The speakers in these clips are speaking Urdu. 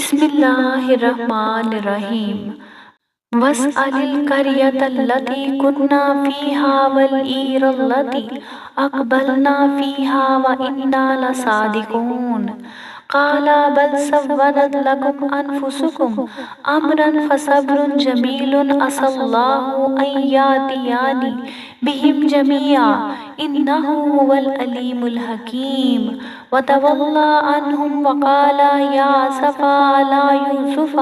بسم اللہ الرحمن الرحیم وَاسْأَلِ الْقَرْيَةَ الَّتِي كُنَّا فِيهَا وَالْعِيرَ الَّتِي أَقْبَلْنَا فِيهَا وَإِنَّا لَصَادِقُونَ قَالَ بَلْ سَوَّلَتْ لَكُمْ أَنفُسُكُمْ أَمْرًا فَصَبْرٌ جَمِيلٌ عَسَى اللَّهُ أَن يَأْتِيَنِي بِهِمْ جَمِيعًا إِنَّهُ هُوَ الْعَلِيمُ الْحَكِيمُ وَتَوَلَّى عَنْهُمْ وَقَالَ يَا أَسَفَىٰ عَلَىٰ يُوسُفَ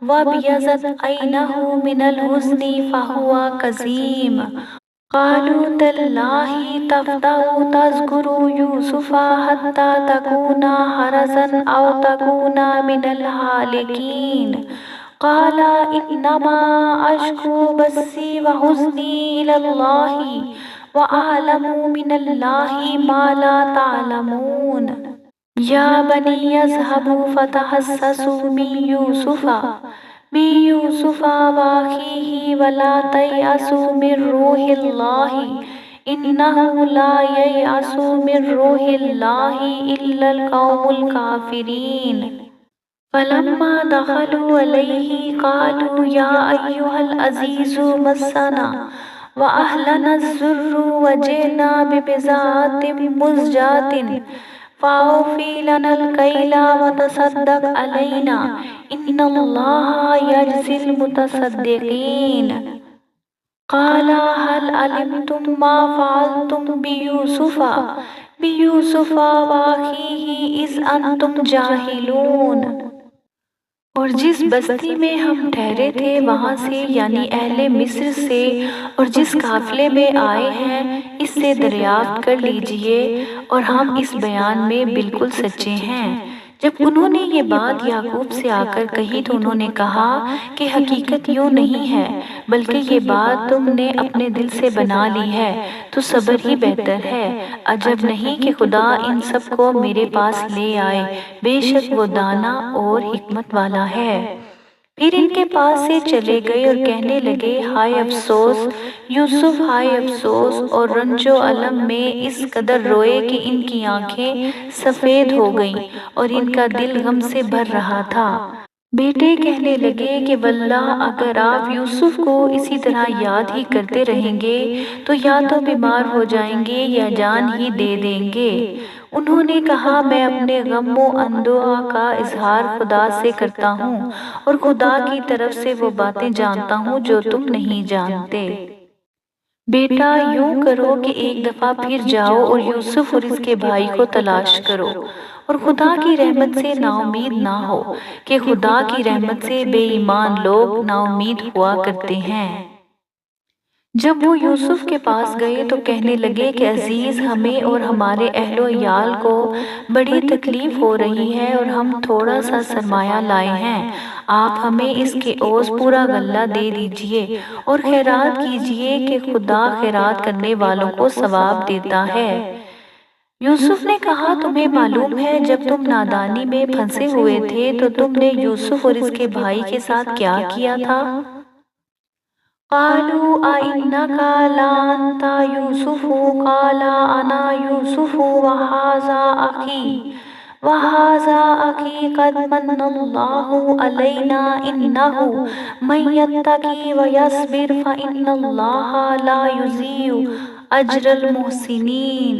وَابْيَضَّتْ عَيْنَاهُ مِنَ الْحُزْنِ فَهُوَ كَظِيمٌ قَالُوا تَاللَّهِ تَفْتَأُ تَذْكُرُ يُوسُفَ حَتَّىٰ تَكُونَ حَرَضًا أَوْ تَكُونَ مِنَ الْهَالِكِينَ قَالَ إِنَّمَا أَشْكُو بَثِّي وَحُزْنِي إِلَى اللَّهِ وَأَعْلَمُ مِنَ اللَّهِ مَا لَا تَعْلَمُونَ يَا بَنِيَّ اذْهَبُوا فَتَحَسَّسُوا من يوسف وأخيه ولا تيأسوا من روح الله إنه لا ييأس من روح الله إلا القوم الكافرين فلما دخلوا عليه قالوا يا أيها العزيز مسنا وأهلنا الضر وجئنا ببضاعة مزجاة فأوفِ لنا الكيل وتصدق علينا إن الله يجزي المتصدقين قال هل علمتم ما فعلتم بيوسف وأخيه إذ أنتم جاهلون اور جس بستی میں ہم ٹھہرے تھے وہاں سے یعنی اہل مصر سے اور جس قافلے میں آئے ہیں اس سے دریافت کر لیجئے اور ہم اس بیان میں بالکل سچے ہیں۔ جب انہوں نے یہ بات یعقوب سے آ کر کہی تو انہوں نے کہا کہ حقیقت یوں نہیں ہے بلکہ یہ بات تم نے اپنے دل سے بنا لی ہے تو صبر ہی بہتر ہے۔ عجب نہیں کہ خدا ان سب کو میرے پاس لے آئے، بے شک وہ دانا اور حکمت والا ہے۔ پھر ان کے پاس سے چلے گئے اور کہنے لگے ہائے افسوس یوسف، ہائے افسوس، اور رنج و الم میں اس قدر روئے کہ ان کی آنکھیں سفید ہو گئیں اور ان کا دل غم سے بھر رہا تھا۔ بیٹے کہنے لگے کہ واللہ اگر آپ یوسف کو اسی طرح یاد ہی کرتے رہیں گے تو یا تو بیمار ہو جائیں گے یا جان ہی دے دیں گے۔ انہوں نے کہا میں اپنے غم و اندوہ کا اظہار خدا سے کرتا ہوں اور خدا کی طرف سے وہ باتیں جانتا ہوں جو تم نہیں جانتے۔ بیٹا یوں کرو کہ ایک دفعہ پھر جاؤ اور یوسف اور اس کے بھائی کو تلاش کرو اور خدا کی رحمت سے نا امید نہ ہو کہ خدا کی رحمت سے بے ایمان لوگ نا امید ہوا کرتے ہیں۔ جب وہ یوسف کے پاس گئے تو کہنے لگے کہ عزیز ہمیں اور ہمارے اہل و عیال کو بڑی تکلیف ہو رہی ہے اور ہم تھوڑا سا سرمایہ لائے ہیں، آپ ہمیں اس کے عوض پورا غلہ دے دیجئے اور خیرات کیجئے کہ خدا خیرات کرنے والوں کو ثواب دیتا ہے۔ یوسف نے کہا تمہیں معلوم ہے جب تم نادانی میں پھنسے ہوئے تھے تو تم نے یوسف اور اس کے بھائی کے ساتھ کیا کیا تھا؟ قالوا أئنك لأنت يوسف قال أنا يوسف وهذا أخي قد من الله علينا إنه من يتقي ويصبر فإن الله لا يضيع أجر المحسنين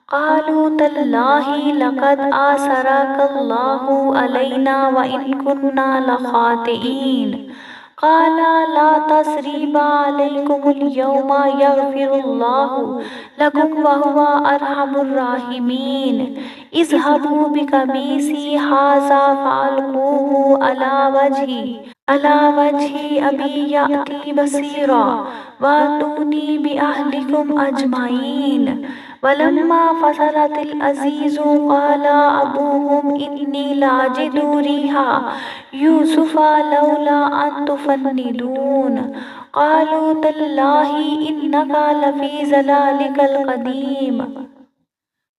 قالوا تالله لقد آثرك الله علينا وإن كنا لخاطئين قال لا تثريب عليكم اليوم يغفر الله لكم وهو أرحم الراحمين اذهبوا بقميصي هذا فألقوه على وجه أبي يأتي بصيرا وأتوني بأهلكم أجمعين ولما فصلت العزيز قال أبوهم إني لأجد ريح يوسف لولا أن تفندون قالوا تالله إنك لفي ضلالك القديم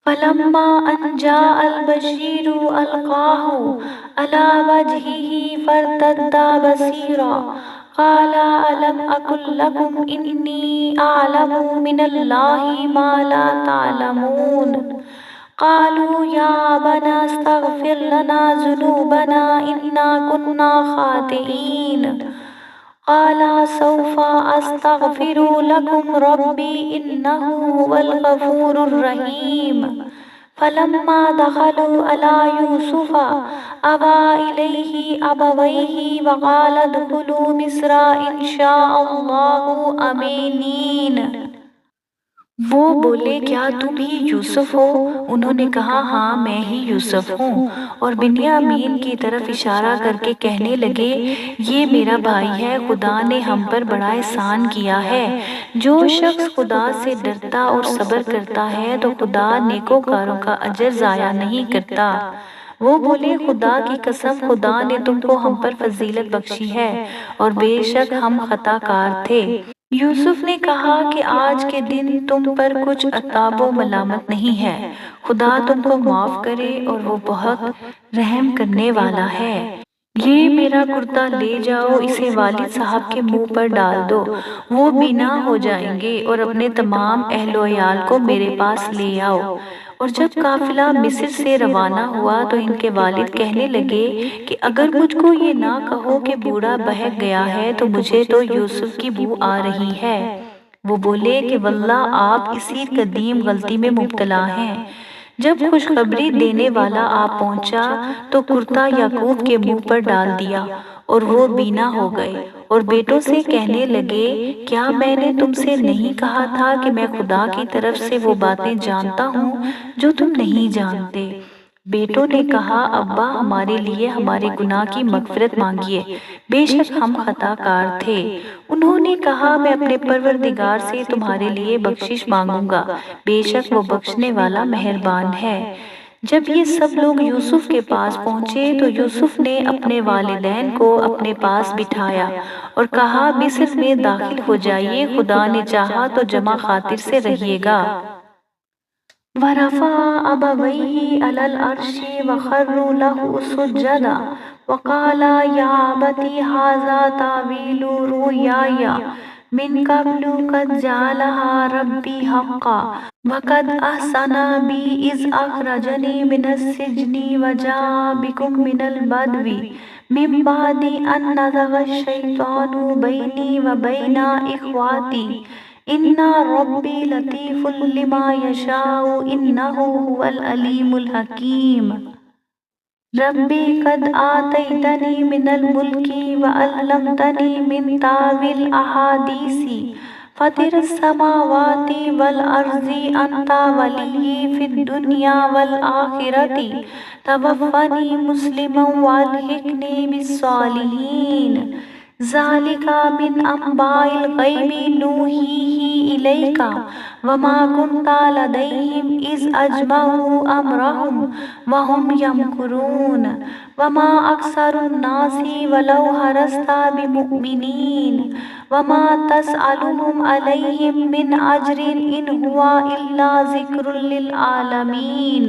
فلما أن جاء البشير ألقاه على وجهه فارتد بصيرا قال ألم أقل لكم إني أعلم من الله ما لا تعلمون قالوا یا ابنا استغفر لنا ذنوبنا انا كنا خاطئین قال سوف استغفر لكم ربي انه هو الغفور الرحیم فلما دخلوا على يوسف آوى إليه أبويه وقال ادخلوا مصر إن شاء الله آمنين۔ وہ بولے کیا تم ہی یوسف ہو؟ انہوں نے کہا ہاں میں ہی یوسف ہوں، اور بنیامین کی طرف اشارہ کر کے کہنے لگے یہ میرا بھائی ہے، خدا نے ہم پر بڑا احسان کیا ہے۔ جو شخص خدا سے ڈرتا اور صبر کرتا ہے تو خدا نیکوکاروں کا اجر ضائع نہیں کرتا۔ وہ بولے خدا کی قسم خدا نے تم کو ہم پر فضیلت بخشی ہے اور بے شک ہم خطا کار تھے۔ یوسف نے کہا کہ آج کے دن تم پر کچھ عتاب و ملامت نہیں ہے، خدا تم کو معاف کرے اور وہ بہت رحم کرنے والا ہے۔ یہ میرا کرتا لے جاؤ، اسے والد صاحب کے منہ پر ڈال دو، وہ بینا ہو جائیں گے، اور اپنے تمام اہل و عیال کو میرے پاس لے آؤ۔ اور جب قافلہ مصر سے روانہ ہوا تو ان کے والد کہنے لگے کہ اگر مجھ کو یہ نہ کہو کہ بوڑھا بہک گیا ہے تو مجھے تو یوسف کی بو آ رہی ہے۔ وہ بولے کہ واللہ آپ اسی قدیم غلطی میں مبتلا ہیں۔ جب خوشخبری دینے والا آپ پہنچا تو کرتا یعقوب کے منہ پر ڈال دیا اور وہ بینا ہو گئے، اور بیٹوں سے کہنے لگے کیا میں نے تم سے نہیں کہا تھا کہ میں خدا کی طرف سے وہ باتیں جانتا ہوں جو تم نہیں جانتے؟ بیٹوں نے کہا ابا ہمارے لیے ہمارے گناہ کی مغفرت مانگیے، بے شک ہم خطا کار تھے۔ انہوں نے کہا میں اپنے پروردگار سے تمہارے لیے بخشش مانگوں گا، بے شک وہ بخشنے والا مہربان ہے۔ جب یہ سب لوگ یوسف کے پاس پہنچے تو یوسف نے اپنے والدین کو اپنے پاس بٹھایا اور کہا مصر میں داخل ہو جائیے، خدا نے چاہا تو جمع خاطر سے رہیے گا۔ وَرَفَعَ أَبَوَيْهِ عَلَى الْعَرْشِ وَخَرُّوا لَهُ سُجَّدًا وَقَالَ يَا أَبَتِ هَٰذَا تَأْوِيلُ رُؤْيَايَ مِن قَبْلُ قَدْ جَعَلَهَا رَبِّي حَقًّا وَقَدْ أَحْسَنَ بِي إِذْ أَخْرَجَنِي مِنَ السِّجْنِ وَجَاءَ بِكُم مِّنَ الْبَدْوِ مِن بَعْدِ أَن نَّزَغَ الشَّيْطَانُ بَيْنِي وَبَيْنَ إِخْوَتِي إِنَّ رَبِّي لَطِيفٌ لِّمَا يَشَاءُ إِنَّهُ هُوَ الْعَلِيمُ الْحَكِيمُ۔ ربی قد آتیتنی من الملک وعلمتنی من تاویل الاحادیث فاطر السماوات والارض انت ولی فی الدنیا والآخرۃ توفنی مسلما والحقنی بالصالحین۔ ذالک من انباء الغیب نوحیہ الیک وما کنت لدیہم اذ اجمعوا امرہم وہم یمکرون وما اکثر الناس ولو حرصت بمؤمنین وما تسألهم علیہ من اجر ان هو الا ذکر للعالمین۔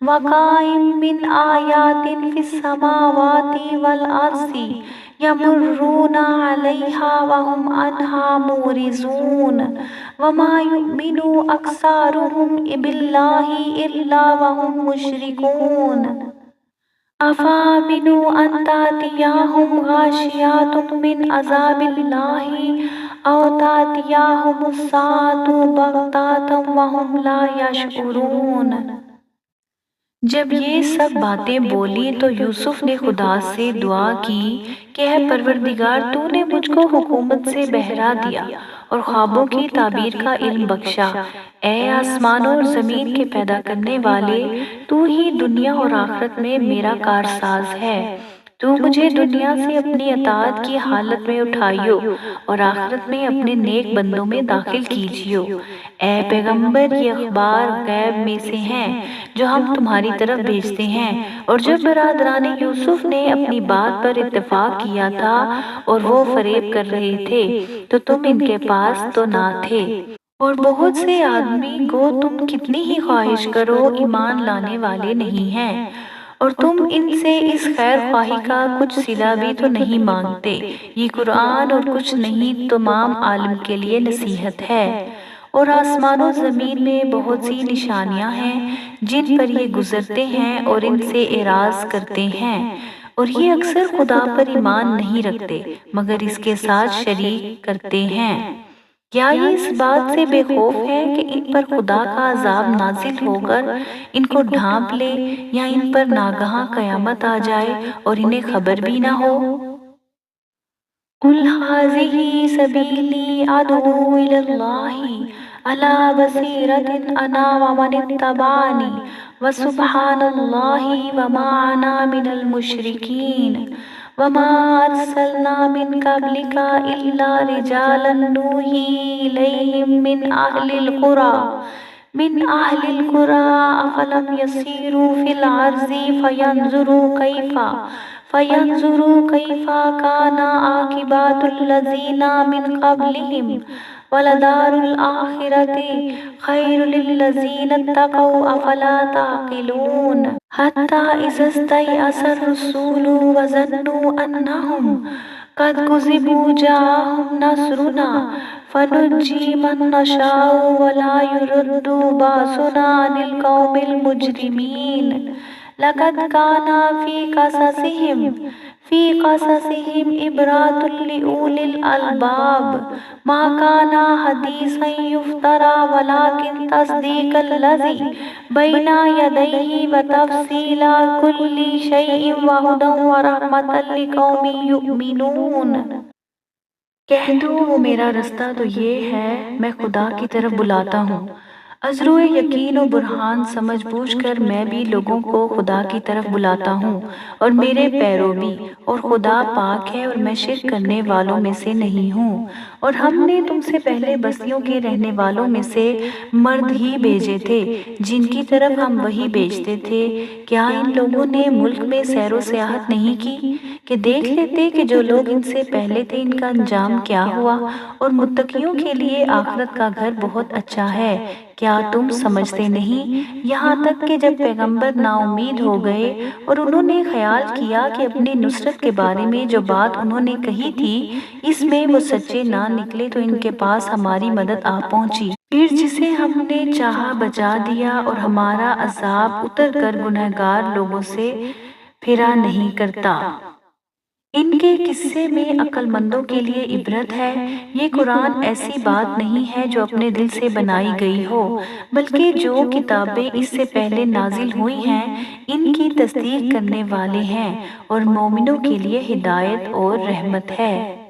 وَقَائِم مِّنْ آيَاتٍ فِي السَّمَاوَاتِ وَالْأَرْضِ يَمُرُّونَ عَلَيْهَا وَهُمْ عَنْهَا مُعْرِضُونَ وَمَا يُؤْمِنُ أَكْثَرُهُم بِاللَّهِ إِلَّا وَهُم مُّشْرِكُونَ۔ أَفَأَمِنُوا أَن تَأْتِيَهُمْ غَاشِيَةٌ مِّنْ عَذَابِ اللَّهِ أَوْ تَأْتِيَهُمُ السَّاعَةُ بَغْتَةً وَهُمْ لَا يَشْعُرُونَ۔ جب یہ سب باتیں بولی تو یوسف نے خدا سے دعا کی کہ اے پروردگار تو نے مجھ کو حکومت سے بہرا دیا اور خوابوں کی تعبیر کا علم بخشا۔ اے آسمانوں اور زمین کے پیدا کرنے والے، تو ہی دنیا اور آخرت میں میرا کارساز ہے۔ تو مجھے دنیا سے اپنی اطاعت کی حالت میں اٹھائیو اور آخرت میں اپنے نیک بندوں میں داخل کیجیو۔ اے پیغمبر یہ اخبار غیب میں سے ہیں جو ہم تمہاری طرف بھیجتے ہیں، اور جب برادران یوسف نے اپنی بات پر اتفاق کیا تھا اور وہ فریب کر رہے تھے تو تم ان کے پاس تو نہ تھے، اور بہت سے آدمی گو تم کتنی ہی خواہش کرو ایمان لانے والے نہیں ہیں، اور تم ان سے اس خیر خواہی کا کچھ صلہ بھی تو نہیں مانگتے۔ یہ قرآن اور کچھ نہیں تمام عالم کے لیے نصیحت ہے۔ اور آسمان و زمین میں بہت سی نشانیاں ہیں جن پر یہ گزرتے ہیں اور ان سے اعراض کرتے ہیں، اور یہ اکثر خدا پر ایمان نہیں رکھتے مگر اس کے ساتھ شریک کرتے ہیں۔ کیا یہ اس بات سے بے خوف ہے کہ ان پر خدا کا عذاب نازل ہو کر ان کو ڈھانپ لے، یا ان پر ناگہاں قیامت آ جائے اور انہیں خبر بھی نہ ہو؟ قُلْ هَٰذِهِ سَبِيلِي أَدْعُو إِلَى اللَّهِ عَلَىٰ بَصِيرَةٍ أَنَا وَمَنِ اتَّبَعَنِي وَسُبْحَانَ اللَّهِ وَمَا أَنَا مِنَ الْمُشْرِكِينَ وَمَا أَرْسَلْنَا مِن قَبْلِكَ إِلَّا رِجَالًا نُّوحِي إِلَيْهِم مِّنْ أَهْلِ الْقُرَىٰ أَفَلَمْ يَسِيرُوا فِي الْأَرْضِ فَيَنظُرُوا كَيْفَ كَانَ عَاقِبَةُ الَّذِينَ مِن قَبْلِهِمْ وَلَدَارُ الْآخِرَةِ خَيْرٌ لِّلَّذِينَ اتَّقَوْا أَفَلَا تَعْقِلُونَ حَتَّىٰ إِذَا اسْتَيْأَسَ الرُّسُولُ وَظَنُّوا أَنَّهُمْ قَدْ كُذِبُوا جَاءَهُمْ نَصْرُنَا فَنُجِّيَ مَن نَّشَاءُ وَلَا يُرَدُّ بَأْسُنَا عَنِ الْقَوْمِ الْمُجْرِمِينَ لَقَدْ كَانَ فِي قَصَصِهِمْ عِبْرَةٌ لِّأُولِي الْأَلْبَابِ مَا كَانَ حَدِيثًا يُفْتَرَىٰ وَلَٰكِن تَصْدِيقَ الَّذِي بَيْنَ يَدَيْهِ وَتَفْصِيلَ كُلِّ شَيْءٍ وَهُدًى وَرَحْمَةً لِّقَوْمٍ يُؤْمِنُونَ۔ کہہ دو وہ میرا رستہ تو یہ ہے، میں خدا کی طرف بلاتا ہوں، ازرو یقین و برہان سمجھ بوجھ کر میں بھی لوگوں کو خدا کی طرف بلاتا ہوں، اور میرے پیرو بھی، اور خدا پاک ہے اور میں شرک کرنے والوں میں سے نہیں ہوں۔ اور ہم نے تم سے پہلے بستیوں کے رہنے والوں میں سے مرد ہی بھیجے تھے جن کی طرف ہم وحی بھیجتے تھے۔ کیا ان لوگوں نے ملک میں سیر و سیاحت نہیں کی کہ دیکھ لیتے کہ جو لوگ ان سے پہلے تھے ان کا انجام کیا ہوا، اور متقیوں کے لیے آخرت کا گھر بہت اچھا ہے۔ کیا تم سمجھتے نہیں؟ یہاں تک کہ جب پیغمبر نا امید ہو گئے اور انہوں نے خیال کیا کہ اپنی نصرت کے بارے میں جو بات انہوں نے کہی تھی اس میں وہ سچے نہ نکلے، تو ان کے پاس ہماری مدد آ پہنچی، پھر جسے ہم نے چاہا بچا دیا، اور ہمارا عذاب اتر کر گنہگار لوگوں سے پھرا نہیں کرتا۔ ان کے قصے میں عقل مندوں کے لیے عبرت ہے۔ یہ قرآن ایسی بات نہیں ہے جو اپنے دل سے بنائی گئی ہو، بلکہ جو کتابیں اس سے پہلے نازل ہوئی ہیں ان کی تصدیق کرنے والے ہیں، اور مومنوں کے لیے ہدایت اور رحمت ہے۔